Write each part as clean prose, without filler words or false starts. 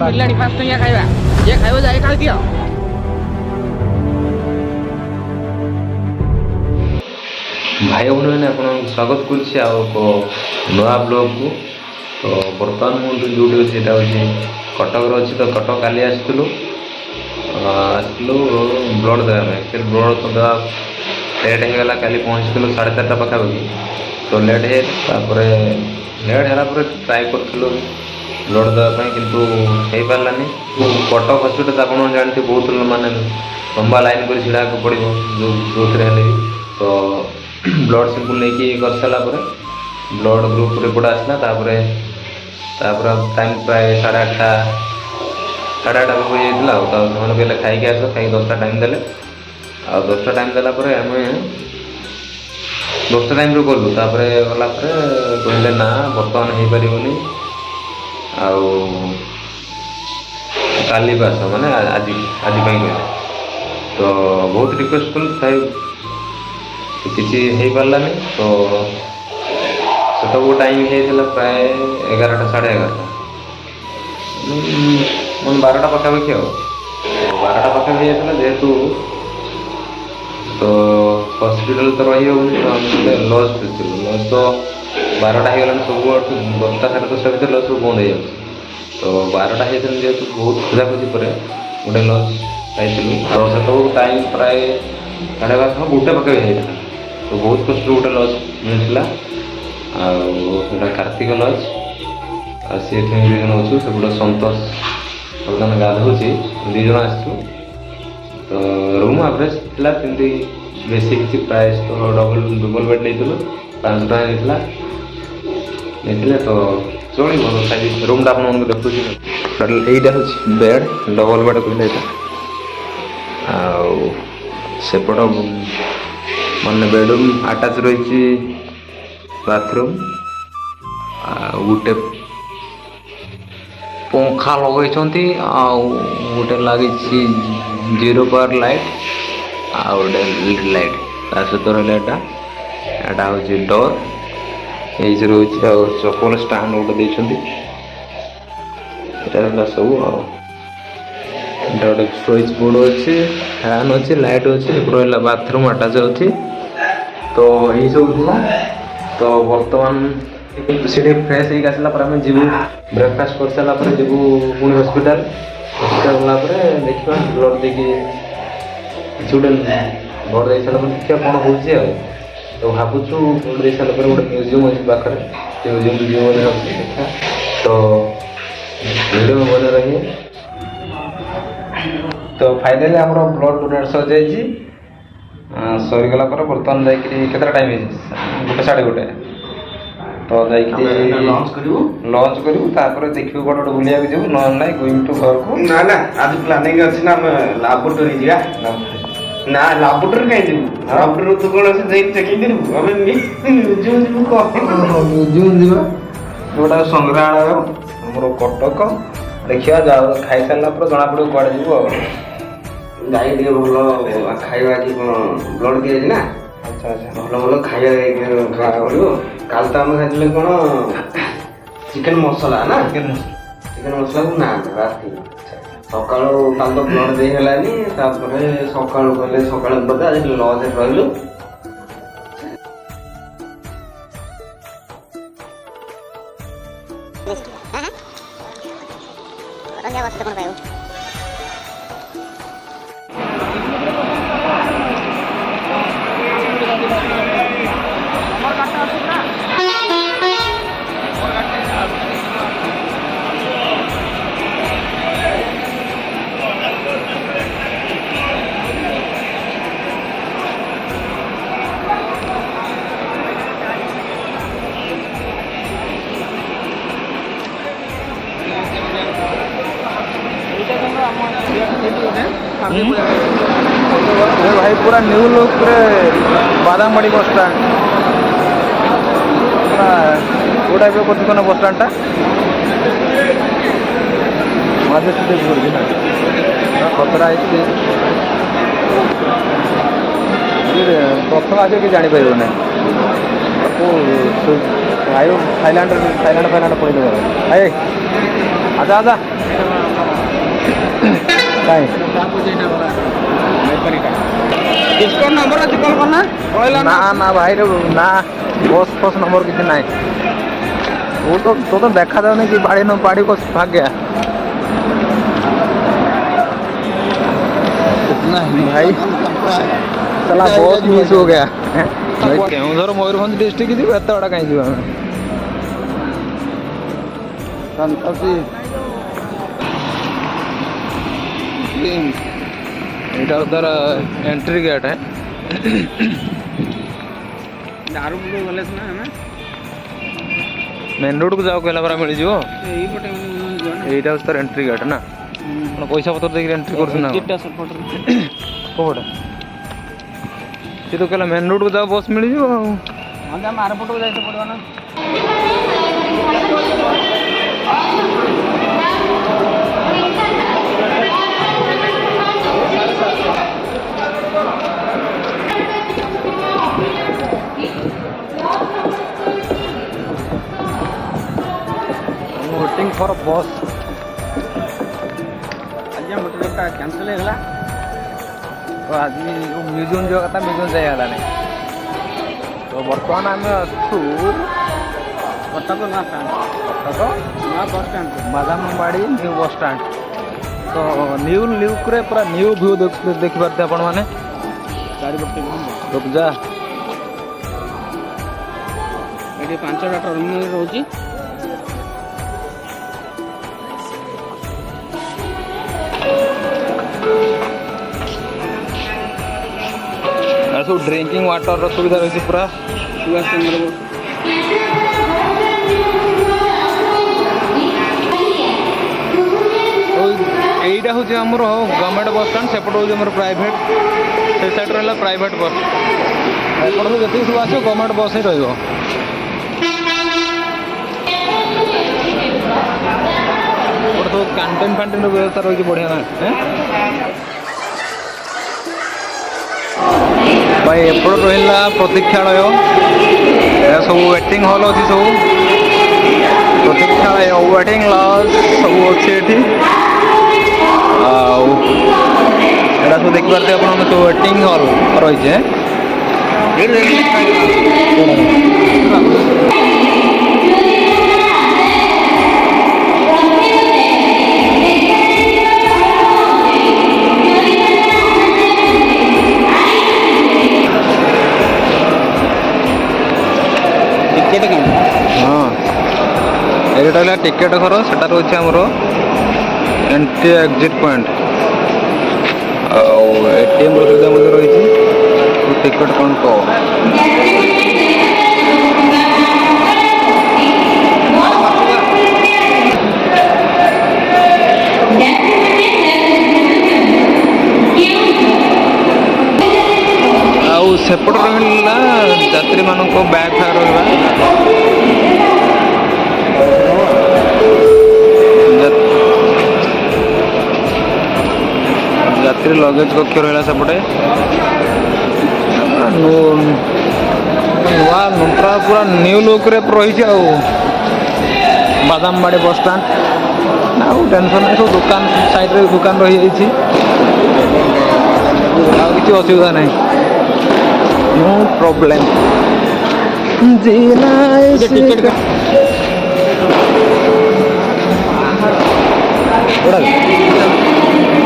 मिललानी 5 टंकिया खाइबा ये खाइबो जाए काल दियो भाई बहन मैंने आपको स्वागत करुच्छे नुआ ब्लॉग को। तो बर्तमान मुझे जो कटक अच्छी तो कटक काली आसलु ब्लड देवा एक्चुअली ब्लड तो देवा लेट होगा काली पहुँचलु 4:30 पाखापाखि तो लेट है लेट है ट्राए करूँ ब्लड देवाई किंतु हो पारानी कटक हस्पिटाल आप जानते बहुत मानने लंबा लाइन कर छिड़ा पड़ो जो भी तो ब्लड सैंपल नहीं कर सारा ब्लड ग्रुप रिपोर्ट आसला टाइम प्राय 8:30 हो जाता तो मैंने कहले खाई आस खाई 10टा टाइम देले आ 10टा टाइम देला आम 10टा टाइम गलु गला कहले ना बर्तमान हो पारनी काली आस मैंने आज कहले तो बहुत रिक्वेस्ट कल भाई किसी हो पारानी तो सब टाइम होता प्राय 11टा 11:30 मन 12टा पाखापाखि 12टा पाखापाखि होता जेहेतु तो हस्पिटाल तो रही हो लज खुलूँ लज तो 12टा हो सब 10टा 10:30 भर लज सब बंद हो तो 12टा होता जेहेतु बहुत खोजाखोजी पर गोटे लज पाई सब टाइम प्राय 12:30 1टा पाखापाखि होता तो बहुत कष्ट गोटे लज मिलता आटा कार्तिक लज सी दुई जन अच्छु से गोटे सतोष बर्तमान गाधोची 2 जन आसु तो रूम एवरेज था सेमती बेसी किसी प्राइस तो डबल बेड नहीं 500 टका नहीं तो चलो खाली रूमटा आप देखुची यहीटा हूँ बेड डबल बेड कहले आसेपट मानने बेडरूम आटाच रही बाथरूम गोटे पंखा लगे गोटे लगी 0 पावर लाइट आउटे लाइट सहित रहा हूँ डोर ये रोचे चपल स्टाण्ड गोटे सब गोटे स्विच बोर्ड अच्छे फैन अच्छे लाइट अच्छे रहा बाथरूम आटाच अच्छी तो यही सब था तो बर्तमान से फ्रेश हो आसला आम जीव ब्रेकफास्ट कर सारापर जीवु पुणी हस्पिटाल गलापर देखा ब्लड देखिए गोटे ब्लड दे सारा देखा कौन हो तो भावुँ ब्लड दे सारा गोटे म्यूजियम अच्छे पाखे म्यूजियम देखा तो वीडियो में बने रहिए तो फाइनाली आम ब्लड डोनेट सर जाइए सरीगला बर्तमान जाता टाइम है 1:30 तो लंच करूँ देखिए गोटे गोटे बुलिया जीव ना ना गोइंग टू घर को ना ना आज प्लानिंग अच्छी ना लाबोरेटरी जा ना लाबोरेटरी कहीं जीव लाबोरेटरी तो कौन से चेकिंग करूँ आम म्यूजियम जीव गोटा संग्रहालय आमर कटक देखा जा खाई सारा जना पड़ो कड़े जीव गाई टे भल खाଇବା कि ब्लड दिए ना अच्छा अच्छा भल भल खाଇବା पड़ो काल तो आम खाई कौन चिकेन मसला ना चिकेन मसला को ना राति सका काल तो ब्लड दे हेलानी सका कहले सका बोधे आज लज रही भाई पूरा न्यू लुक बादामबाड़ी बस स्टाण्ड कौ टाइप कर बस स्टाण्डटा खतरा प्रथम आगे कि जापर ना थाईलैंड पड़े आजा आजा କାଇଁ डिस्काउंट नंबर अच्छी कॉल करना कहला ना ना भाई रे ना बस फस नंबर किसी नहीं वो तो देखा था नहीं कि बाड़ी न बाड़ी को भाग गया भाई चला बहुत मिस हो गया भाई केउंझर मयूरभंज डिस्ट्रिक्ट जी एत बड़ा कहीं जीवा यहाँ उधर एंट्री गेट है दारू पुरो गले ना हमें मेन रोड को जाओ कहला परा मिल जिवो यही पटे एटा उधर एंट्री गेट ना पैसा पत्र देकर एंट्री करछ ना किटा सपोर्ट कोड से तो कहला मेन रोड को जाओ बस मिल जिवो हां जा मार फोटो जाइते पड़वा ना वेटिंग फॉर बस आज मोटर का कैंसिल है गला तो आज म्यूजियम जो था म्यूजियम जाए गला नहीं तो वर्तमान आम अच्छु कटक ना स्टैंड कटक ना bus stand Badambadi new bus stand तो न्यू लुक रे पूरा न्यू व्यू देखि पारते आपण माने चारि बटे रुक जा एडी 5टा टर्मिनल रहउची सब ड्रिंकिंग वाटर सुविधा रही पूरा सुभाष चंद्र बोस এইটা হচ্ছে আমার গভর্নমেন্ট বস স্ট্যান্ড সেপটে হচ্ছে আমার প্রাইভেট সে সাইড রহলা প্রাইভেট বস এপটে তো যেতে সব আসবে গভর্নমেন্ট বস হি রহব ওটা তো ক্যান্টিন ফ্যান্টিনের ব্যবস্থা রয়েছে বঢ়িয়া না भाई एपट रहा प्रतीक्षालय सब वेटिंग हॉल अच्छी सब प्रतीक्षालय वेटिंग लॉज सब अच्छे एटा सब देखिए आप सब वेटिंग हॉल रही है हाँ ये टिकेट घर से रोचे आमर एंट्री एग्जिट पॉइंट एटीएम सुविधा रही टिकेट काउंटर सेपट रहा यात्री मान बैग फैग रहा यात्री लगेज कक्ष रहा सेपटे नुआ नुट्रा पूरा न्यू लुक रे रही बादामबाड़ी बस स्टैंड आउ टेंशन नहीं सब दुकान साइड रे दुकान रही किसी असुविधा नहीं नो प्रॉब्लम टिकेट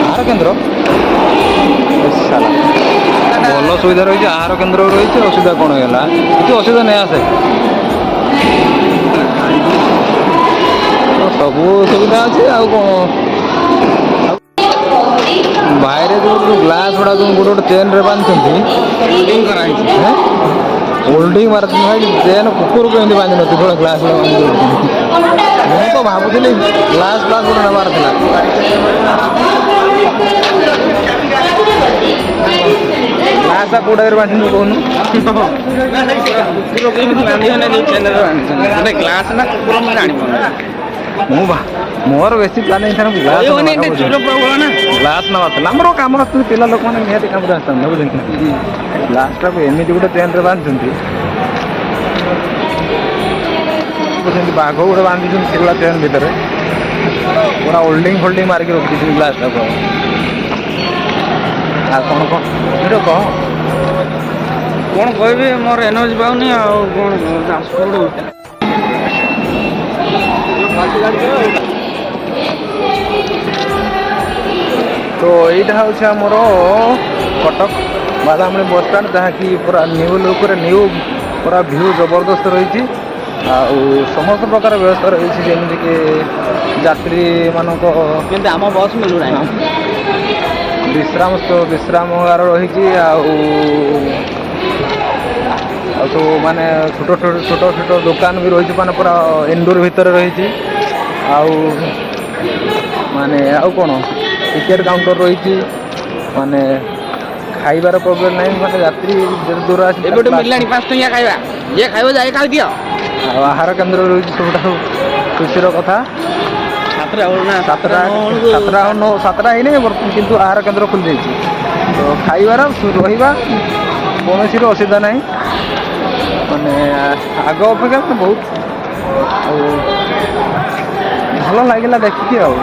आहार केन्द्र भल सुविधा रही आहार केन्द्र रही असुविधा कौन है किसी असुविधा नहीं आसे सब सुविधा अच्छे आ बाहर जो ग्लास गुड़ा जो गोटे गोटे चेन रे बांधि होल्डिंग मार चेन कुकुर को एमती बांधि नथी थोड़ा ग्लास मुझे तो भावुली ग्लास ग्लास गोटे नबार ग्लास कौटा बांधि कहून ग्लास ना कुकुर मैं जानी मोर बेस प्लान ग्लास नवा मोर कम पिला लोक मैंने निहती कम आसता बुझे ग्लासटा को एमती गोटे चेन रे बांधि बाघ गोटे बांधि चेन भितर पूरा होल्डिंग फोल्डिंग मारिक रखी ग्लासटा को ଆଉ କ'ଣ କ'ଣ ଏଇଟା କହ କ'ଣ କହିବି ମୋର ଏନର୍ଜି ପାଉନି ଆଉ କ'ଣ ଟ୍ରାନ୍ସପୋର୍ଟ ତ ଏଇଟା ହେଉଛି ଆମର କଟକ ବାଦାମଣି ବସଷ୍ଟାଣ୍ଡ ଯାହାକି ପୁରା ନ୍ୟୁ ଲୁକ୍ରେ ନ୍ୟୁ ପୁରା ଭ୍ୟୁ ଜବରଦସ୍ତ ରହିଛି ଆଉ ସମସ୍ତ ପ୍ରକାର ବ୍ୟବସ୍ଥା ରହିଛି ଯେମିତିକି ଯାତ୍ରୀମାନଙ୍କ କିନ୍ତୁ ଆମ ବସ୍ ମିଳୁନାହିଁ ବିଶ୍ରାମଗାର ରହିଛି ଆଉ ସବୁ ମାନେ ଛୋଟ ଦୋକାନ ବି ରହିଛି ମାନେ ପୁରା ଇନଡୋର ଭିତରେ ରହିଛି ଆଉ ମାନେ ଆଉ କ'ଣ ଟିକେଟ୍ କାଉଣ୍ଟର ରହିଛି ମାନେ ଖାଇବାର ପ୍ରୋବ୍ଲେମ୍ ନାହିଁ ମାନେ ଯାତ୍ରୀ ଦୂର ଆସି ଏବେଠୁ ମିଳିଲାଣି 5 ଟଙ୍କିଆ ଖାଇବା ଯିଏ ଖାଇବ ଯାଇ ଖାଇଦିଅ ଆଉ ଆହାର କେନ୍ଦ୍ର ରହିଛି ସବୁଠାରୁ ଖୁସିର କଥା 7ଟା ହେଇନି କିନ୍ତୁ ଆହାର କେନ୍ଦ୍ର ଖୋଲିଯାଇଛି ତ ଖାଇବାର ରହିବା କୌଣସିର ଅସୁବିଧା ନାହିଁ ମାନେ ଆଗ ଅପେକ୍ଷା ବହୁତ ଆଉ ଭଲ ଲାଗିଲା ଦେଖିକି ଆଉ